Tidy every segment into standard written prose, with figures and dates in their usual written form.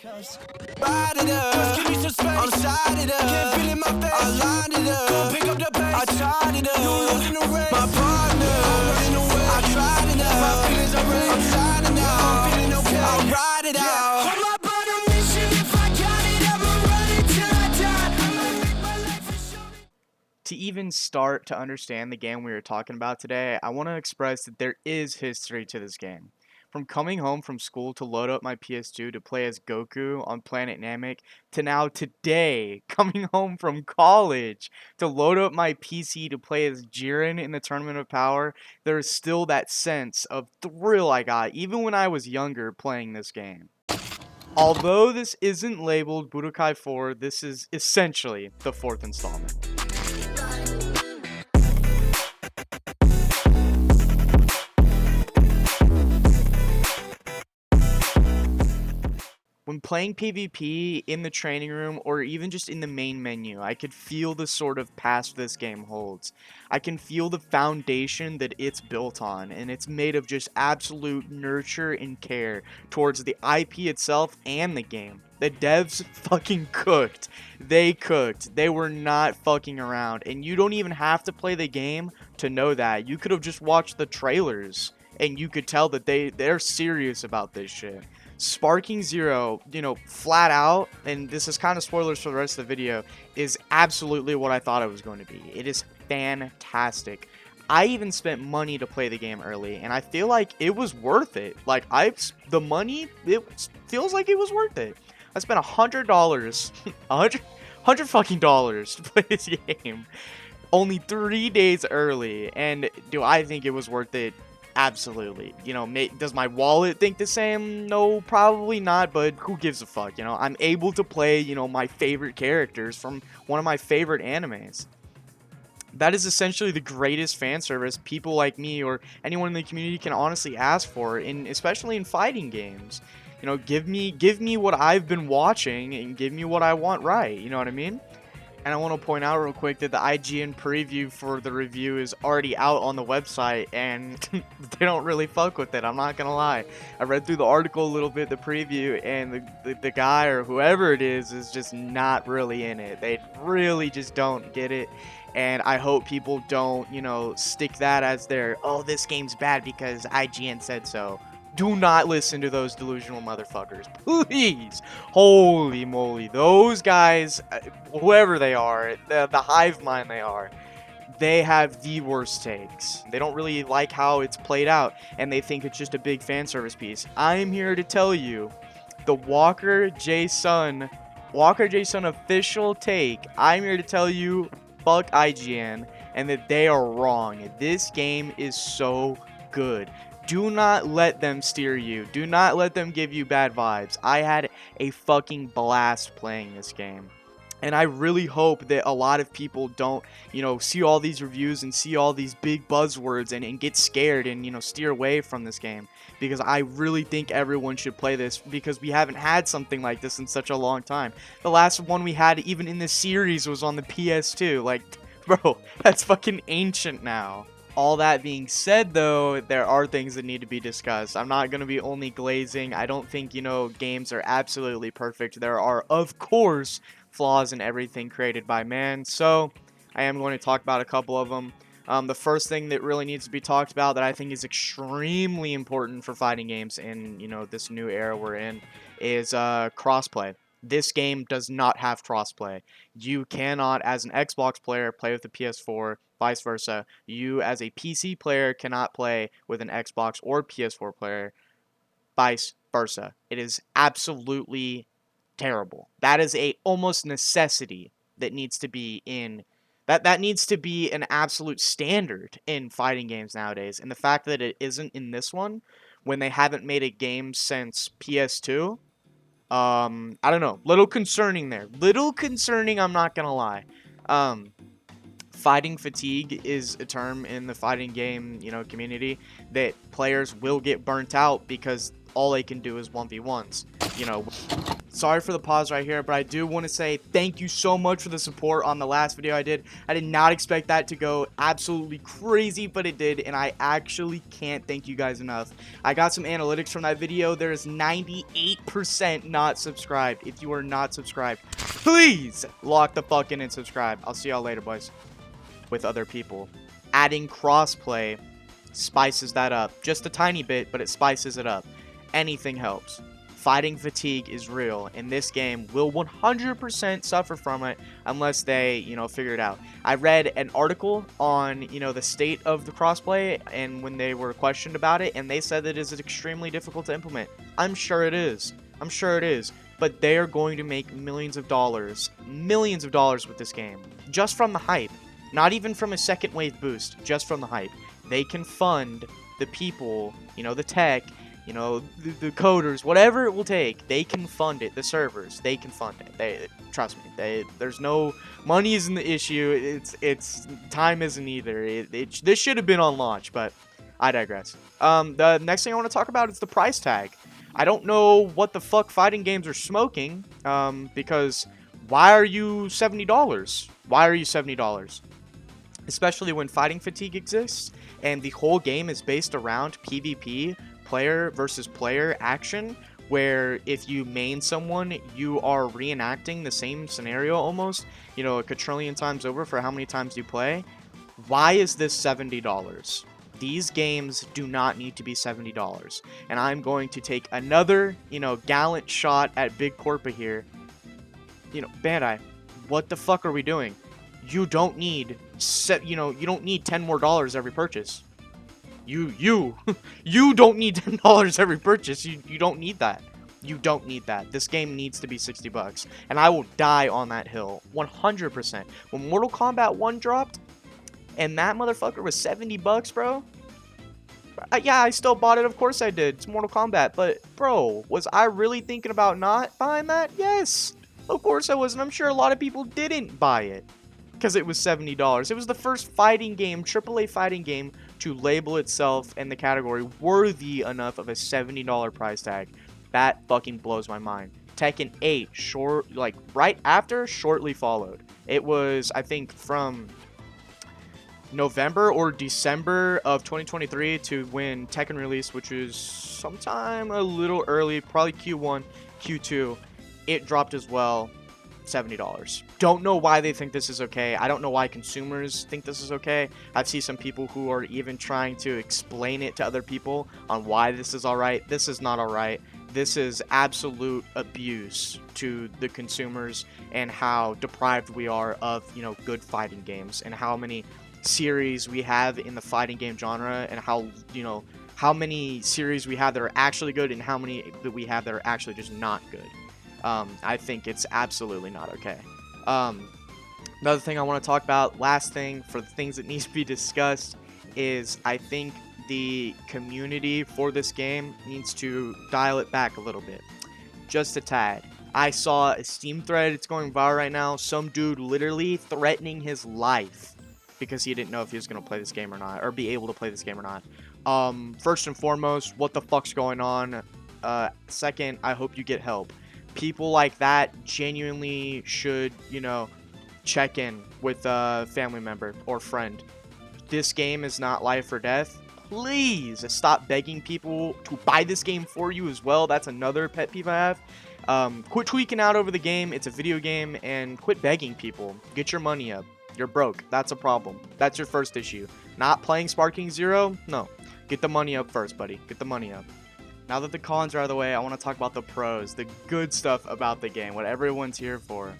Ride it up, give me some space. I'm sided up, can't feel in my face. I lined it up, go pick up the pace. I tried it up, you losing the race. My partner, I'm running away. I tried it up, my feelings are raised. I'm shining now, I'm feeling okay. I'll ride it out. Hold up on a mission, if I got it, I'ma run it till I die. I'ma make my life a show. To even start to understand the game we were talking about today, I want to express that there is history to this game. From coming home from school to load up my PS2 to play as Goku on Planet Namek, to now today, coming home from college to load up my PC to play as Jiren in the Tournament of Power, there is still that sense of thrill I got even when I was younger playing this game. Although this isn't labeled Budokai 4, this is essentially the fourth installment. When playing PvP in the training room or even just in the main menu, I could feel the sort of past this game holds. I can feel the foundation that it's built on, and it's made of just absolute nurture and care towards the IP itself and the game. The devs fucking cooked. They cooked. They were not fucking around, and you don't even have to play the game to know that. You could have just watched the trailers, and you could tell that they're serious about this shit. Sparking Zero, flat out, and this is kind of spoilers for the rest of the video, is absolutely what I thought it was going to be. It is fantastic. I even spent money to play the game early, and I feel like it was worth it. The money, it feels like it was worth it. I spent $100, $100 fucking dollars to play this game, only 3 days early, and do I think it was worth it? Absolutely. Does my wallet think the same? No, probably not, but who gives a fuck? I'm able to play, my favorite characters from one of my favorite animes. That is essentially the greatest fan service people like me or anyone in the community can honestly ask for, especially in fighting games. Give me what I've been watching and give me what I want right, you know what I mean? And I want to point out real quick that the IGN preview for the review is already out on the website, and they don't really fuck with it, I'm not gonna lie. I read through the article a little bit, the preview, and the guy or whoever it is just not really in it. They really just don't get it, and I hope people don't, stick that as their, oh, this game's bad because IGN said so. Do not listen to those delusional motherfuckers, please. Holy moly, those guys, whoever they are, the hive mind they are, they have the worst takes. They don't really like how it's played out, and they think it's just a big fan service piece. I'm here to tell you, the Walker J. Sun official take, I'm here to tell you, fuck IGN, and that they are wrong. This game is so good. Do not let them steer you. Do not let them give you bad vibes. I had a fucking blast playing this game. And I really hope that a lot of people don't, see all these reviews and see all these big buzzwords and get scared and, steer away from this game. Because I really think everyone should play this because we haven't had something like this in such a long time. The last one we had even in this series was on the PS2. Like, bro, that's fucking ancient now. All that being said, though, there are things that need to be discussed. I'm not going to be only glazing. I don't think, games are absolutely perfect. There are, of course, flaws in everything created by man. So, I am going to talk about a couple of them. The first thing that really needs to be talked about that I think is extremely important for fighting games in, this new era we're in is crossplay. This game does not have crossplay. You cannot, as an Xbox player, play with the PS4, vice versa. You, as a PC player, cannot play with an Xbox or PS4 player, vice versa. It is absolutely terrible. That is a almost necessity that needs to be in... That needs to be an absolute standard in fighting games nowadays. And the fact that it isn't in this one, when they haven't made a game since PS2... I don't know. Little concerning there. Little concerning, I'm not gonna lie. Fighting fatigue is a term in the fighting game, community that players will get burnt out because all they can do is 1v1s. sorry for the pause right here, but I do want to say thank you so much for the support on the last video I did. I did not expect that to go absolutely crazy, but it did, and I actually can't thank you guys enough. I got some analytics from that video. There is 98% not subscribed. If you are not subscribed, please lock the fuck in and subscribe. I'll see y'all later, boys. With other people. Adding crossplay spices that up. Just a tiny bit, but it spices it up. Anything helps. Fighting fatigue is real, and this game will 100% suffer from it unless they, figure it out. I read an article on, the state of the crossplay, and when they were questioned about it, and they said that it is extremely difficult to implement. I'm sure it is. I'm sure it is. But they are going to make millions of dollars with this game. Just from the hype. Not even from a second wave boost, just from the hype. They can fund the people, the tech, the coders, whatever it will take. They can fund it. The servers, they can fund it. Trust me. There's no money isn't the issue. It's time isn't either. This should have been on launch, but I digress. The next thing I want to talk about is the price tag. I don't know what the fuck fighting games are smoking. Because why are you $70? Why are you $70? Especially when fighting fatigue exists and the whole game is based around PvP, player versus player action, where if you main someone, you are reenacting the same scenario almost, a quadrillion times over for how many times you play. Why is this $70? These games do not need to be $70. And I'm going to take another, gallant shot at Big Corpa here. Bandai, what the fuck are we doing? You don't need you don't need $10 more every purchase. You don't need $10 every purchase. You don't need that. You don't need that. This game needs to be $60, and I will die on that hill 100%. When Mortal Kombat 1 dropped, and that motherfucker was $70, bro. Yeah, I still bought it. Of course I did. It's Mortal Kombat, but bro, was I really thinking about not buying that? Yes, of course I was, and I'm sure a lot of people didn't buy it. Because it was $70. It was the first fighting game, AAA fighting game, to label itself in the category worthy enough of a $70 price tag. That fucking blows my mind. Tekken 8, right after, shortly followed. It was, I think, from November or December of 2023 to when Tekken released, which was sometime a little early, probably Q1, Q2. It dropped as well. $70. Don't know why they think this is okay. I don't know why consumers think this is okay. I've seen some people who are even trying to explain it to other people on why this is alright. This is not alright. This is absolute abuse to the consumers and how deprived we are of, good fighting games, and how many series we have in the fighting game genre, and how many series we have that are actually good and how many that we have that are actually just not good. I think it's absolutely not okay. Another thing I want to talk about, last thing for the things that needs to be discussed, is I think the community for this game needs to dial it back a little bit. Just a tad. I saw a Steam thread, it's going viral right now, some dude literally threatening his life because he didn't know if he was going to play this game or not, or be able to play this game or not. First and foremost, what the fuck's going on? Second, I hope you get help. People like that genuinely should, check in with a family member or friend. This game is not life or death. Please stop begging people to buy this game for you as well. That's another pet peeve I have. Quit tweaking out over the game. It's a video game, and quit begging people. Get your money up. You're broke. That's a problem. That's your first issue. Not playing Sparking Zero? No. Get the money up first, buddy. Get the money up. Now that the cons are out of the way, I want to talk about the pros, the good stuff about the game, what everyone's here for.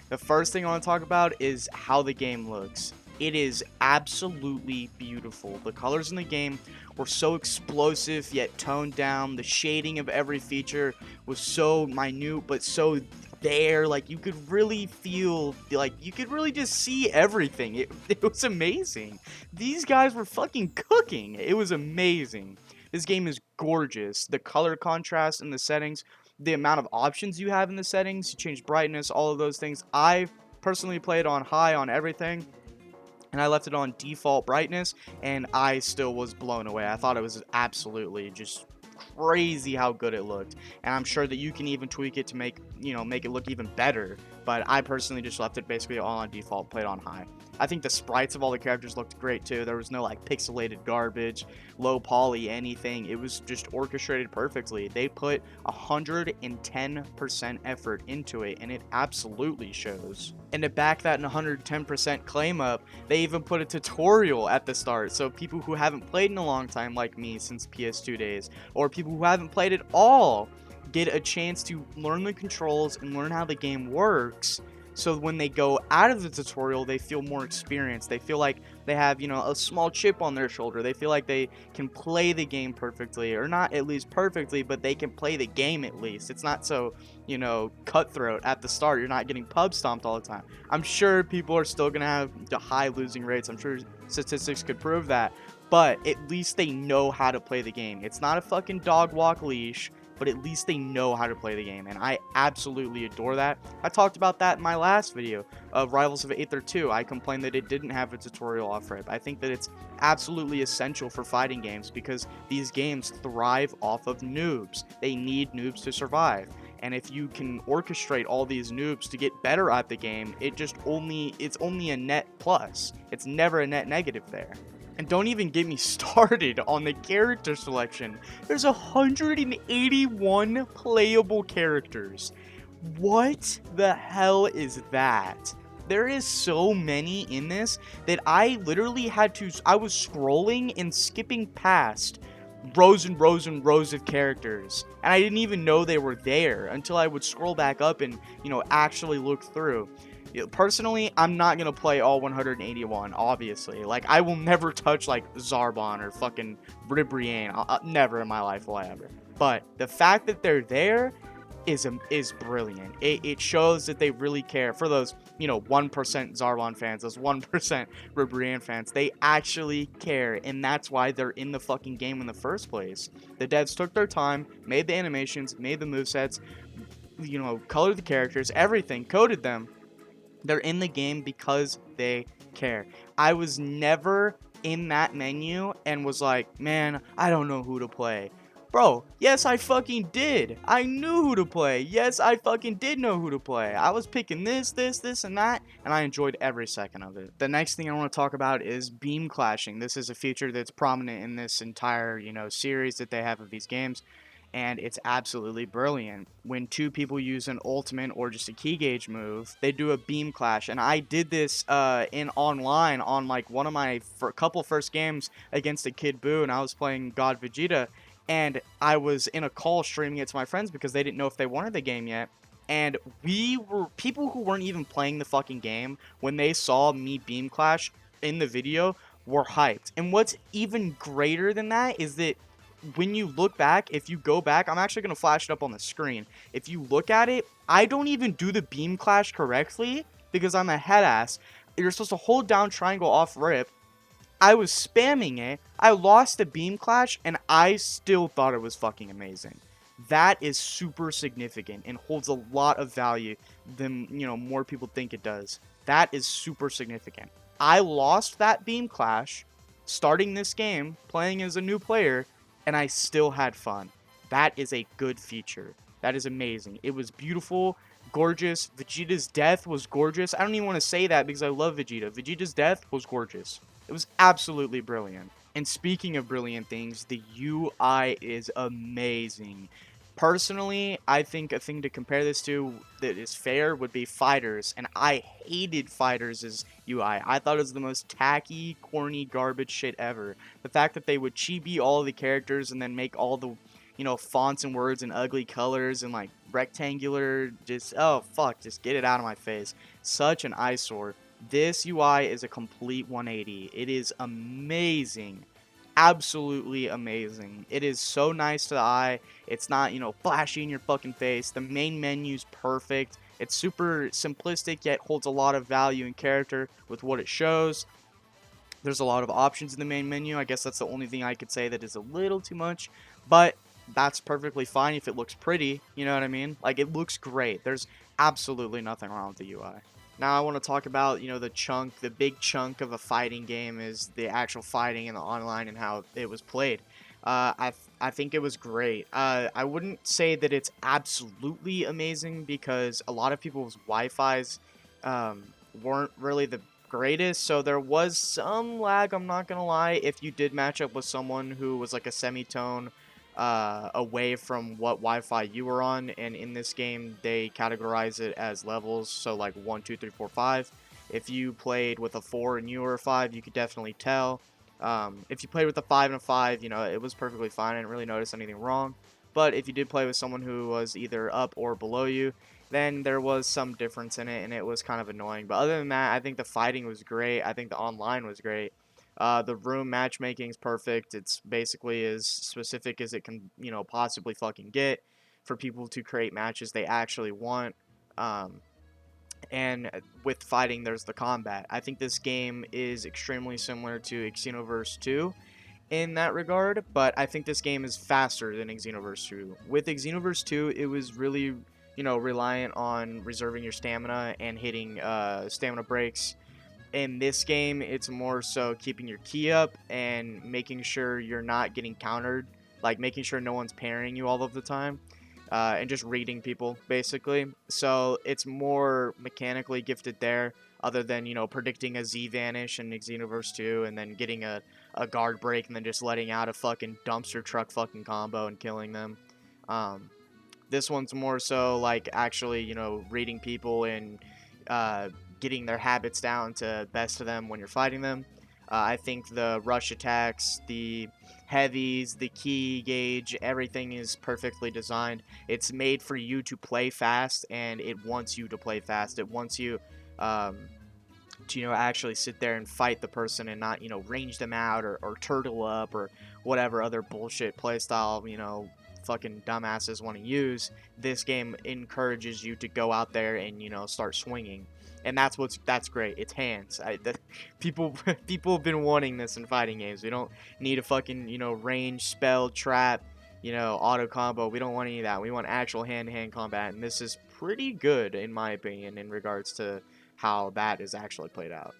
The first thing I want to talk about is how the game looks. It is absolutely beautiful. The colors in the game were so explosive yet toned down. The shading of every feature was so minute but so there. Like, you could really feel, like, you could really just see everything. It was amazing. These guys were fucking cooking. It was amazing. This game is gorgeous. The color contrast in the settings, the amount of options you have in the settings, you change brightness, all of those things. I personally played on high on everything, and I left it on default brightness, and I still was blown away. I thought it was absolutely just crazy how good it looked. And I'm sure that you can even tweak it to make it look even better. But I personally just left it basically all on default, played on high. I think the sprites of all the characters looked great too. There was no like pixelated garbage, low poly, anything. It was just orchestrated perfectly. They put 110% effort into it, and it absolutely shows. And to back that 110% claim up, they even put a tutorial at the start. So people who haven't played in a long time, like me since PS2 days, or people who haven't played at all, get a chance to learn the controls and learn how the game works. So when they go out of the tutorial, they feel more experienced. They feel like they have, a small chip on their shoulder. They feel like they can play the game perfectly, or not at least perfectly, but they can play the game at least. It's not so, cutthroat at the start. You're not getting pub stomped all the time. I'm sure people are still going to have the high losing rates. I'm sure statistics could prove that. But at least they know how to play the game. It's not a fucking dog walk leash, but at least they know how to play the game, and I absolutely adore that. I talked about that in my last video of Rivals of Aether 2. I complained that it didn't have a tutorial off-rip. I think that it's absolutely essential for fighting games because these games thrive off of noobs. They need noobs to survive. And if you can orchestrate all these noobs to get better at the game, it's only a net plus. It's never a net negative there. And don't even get me started on the character selection. There's 181 playable characters. What the hell is that? There is so many in this that I literally I was scrolling and skipping past rows and rows and rows of characters. And I didn't even know they were there until I would scroll back up and, actually look through. Personally, I'm not going to play all 181, obviously. Like, I will never touch, like, Zarbon or fucking Ribrianne. Never in my life will I ever. But the fact that they're there is brilliant. It shows that they really care. For those, 1% Zarbon fans, those 1% Ribrianne fans, they actually care. And that's why they're in the fucking game in the first place. The devs took their time, made the animations, made the movesets, colored the characters, everything, coded them. They're in the game because they care. I was never in that menu and was like, man, I don't know who to play. Bro, yes, I fucking did. I knew who to play. Yes, I fucking did know who to play. I was picking this, and that, and I enjoyed every second of it. The next thing I want to talk about is beam clashing. This is a feature that's prominent in this entire, series that they have of these games. And it's absolutely brilliant. When two people use an ultimate or just a key gauge move, they do a beam clash. And I did this in online on like one of my couple first games against a Kid Buu, and I was playing God Vegeta, and I was in a call streaming it to my friends because they didn't know if they wanted the game yet. And we were people who weren't even playing the fucking game, when they saw me beam clash in the video, were hyped. And what's even greater than that is that when you look back, if you go back, I'm actually going to flash it up on the screen. If you look at it, I don't even do the beam clash correctly because I'm a head ass. You're supposed to hold down triangle off rip. I was spamming it. I lost the beam clash and I still thought it was fucking amazing. That is super significant and holds a lot of value than, more people think it does. That is super significant. I lost that beam clash starting this game, playing as a new player, and I still had fun. That is a good feature. That is amazing. It was beautiful, gorgeous. Vegeta's death was gorgeous. I don't even want to say that because I love Vegeta. Vegeta's death was gorgeous. It was absolutely brilliant. And speaking of brilliant things, the UI is amazing. Personally, I think a thing to compare this to that is fair would be Fighters, and I hated Fighters' UI. I thought it was the most tacky, corny, garbage shit ever. The fact that they would chibi all the characters and then make all the, fonts and words in ugly colors and like rectangular, just get it out of my face. Such an eyesore. This UI is a complete 180. It is amazing. Absolutely amazing. It is so nice to the eye. It's not, flashy in your fucking face. The main menu's perfect. It's super simplistic, yet holds a lot of value and character with what it shows. There's a lot of options in the main menu. I guess that's the only thing I could say that is a little too much, but that's perfectly fine if it looks pretty. You know what I mean? Like, it looks great. There's absolutely nothing wrong with the UI. Now I want to talk about, the big chunk of a fighting game is the actual fighting in the online and how it was played. I think it was great. I wouldn't say that it's absolutely amazing because a lot of people's Wi-Fi's um, weren't really the greatest, so there was some lag. I'm not gonna lie. If you did match up with someone who was like a semitone away from what Wi-Fi you were on, and in this game they categorize it as levels, so like 1, 2, 3, 4, 5. If you played with a 4 and you were a 5, you could definitely tell. If you played with a 5 and a 5, you know, it was perfectly fine. I didn't really notice anything wrong. But if you did play with someone who was either up or below you, then there was some difference in it, and it was kind of annoying. But other than that, I think the fighting was great. I think the online was great. The room matchmaking is perfect. It's basically as specific as it can, you know, possibly fucking get for people to create matches they actually want. Um, and with fighting, there's the combat. I think this game is extremely similar to Xenoverse 2 in that regard, but I think this game is faster than Xenoverse 2. With Xenoverse 2, it was really, you know, reliant on reserving your stamina and hitting stamina breaks. In this game, it's more so keeping your key up and making sure you're not getting countered, like making sure no one's parrying you all of the time, and just reading people basically. So it's more mechanically gifted there, other than, you know, predicting a Z vanish in Xenoverse 2 and then getting a guard break and then just letting out a fucking dumpster truck fucking combo and killing them. Um, this one's more so like actually, you know, reading people and uh, getting their habits down to best of them when you're fighting them. I think the rush attacks, the heavies, the key gauge, everything is perfectly designed. It's made for you to play fast, and it wants you to play fast. It wants you um, to, you know, actually sit there and fight the person and not, you know, range them out or turtle up or whatever other bullshit playstyle, you know, fucking dumbasses want to use. This game encourages you to go out there and, you know, start swinging. And that's great. It's hands. People people have been wanting this in fighting games. We don't need a fucking, you know, range, spell, trap, you know, auto combo. We don't want any of that. We want actual hand-to-hand combat, and this is pretty good in my opinion in regards to how that is actually played out.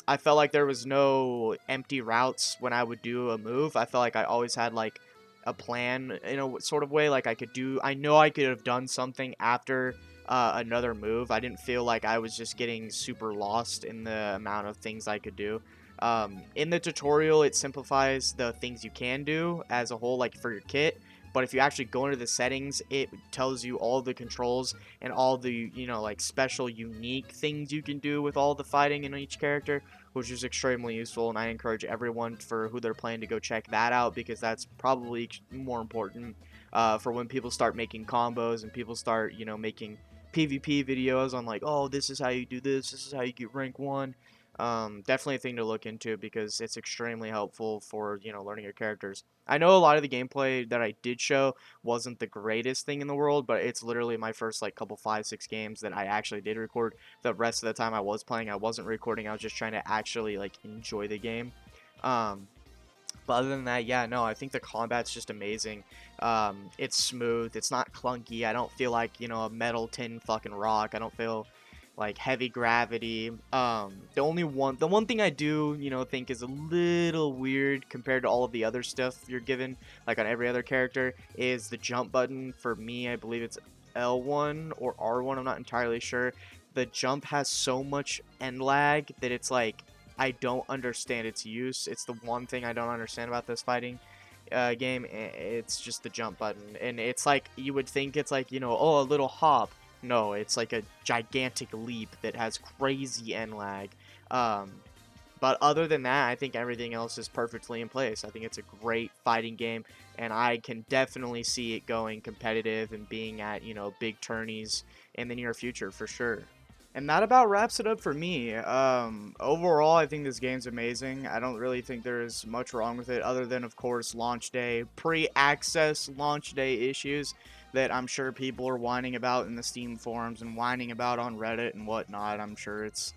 I felt like there was no empty routes when I would do a move. I felt like I always had like a plan in a sort of way. Like I know I could have done something after another move. I didn't feel like I was just getting super lost in the amount of things I could do. In the tutorial, it simplifies the things you can do as a whole, like for your kit. But if you actually go into the settings, it tells you all the controls and all the, you know, like special unique things you can do with all the fighting in each character, which is extremely useful. And I encourage everyone for who they're playing to go check that out, because that's probably more important for when people start making combos and people start, you know, making PvP videos on like, oh, this is how you do this is how you get rank 1. Definitely a thing to look into because it's extremely helpful for, you know, learning your characters. I know a lot of the gameplay that I did show wasn't the greatest thing in the world, but it's literally my first like couple 5, 6 games that I actually did record. The rest of the time I was playing, I wasn't recording. I was just trying to actually like enjoy the game. Um, but other than that, yeah, no, I think the combat's just amazing. It's smooth. It's not clunky. I don't feel like, you know, a metal tin fucking rock. I don't feel like heavy gravity. The one thing I do, you know, think is a little weird compared to all of the other stuff you're given, like on every other character, is the jump button. For me, I believe it's L1 or R1. I'm not entirely sure. The jump has so much end lag that it's like I don't understand its use. It's the one thing I don't understand about this fighting game. It's just the jump button, and it's like you would think it's like, you know, oh, a little hop. No, it's like a gigantic leap that has crazy end lag. Um, but other than that, I think everything else is perfectly in place. I think it's a great fighting game, and I can definitely see it going competitive and being at, you know, big tourneys in the near future for sure. And that about wraps it up for me. Overall, I think this game's amazing. I don't really think there's much wrong with it, other than, of course, launch day, pre-access launch day issues that I'm sure people are whining about in the Steam forums and whining about on Reddit and whatnot. I'm sure it's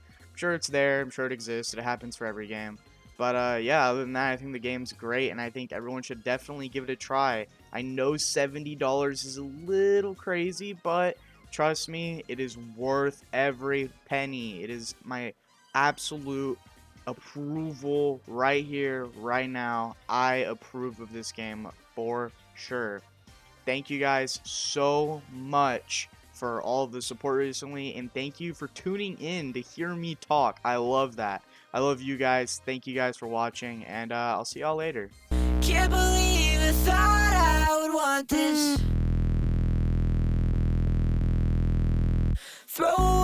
there. I'm sure it exists. It happens for every game. But yeah, other than that, I think the game's great, and I think everyone should definitely give it a try. I know $70 is a little crazy, but trust me, it is worth every penny. It is my absolute approval right here, right now. I approve of this game for sure. Thank you guys so much for all of the support recently, and thank you for tuning in to hear me talk. I love that. I love you guys. Thank you guys for watching, and I'll see y'all later. Can't believe I thought I would want this. Throw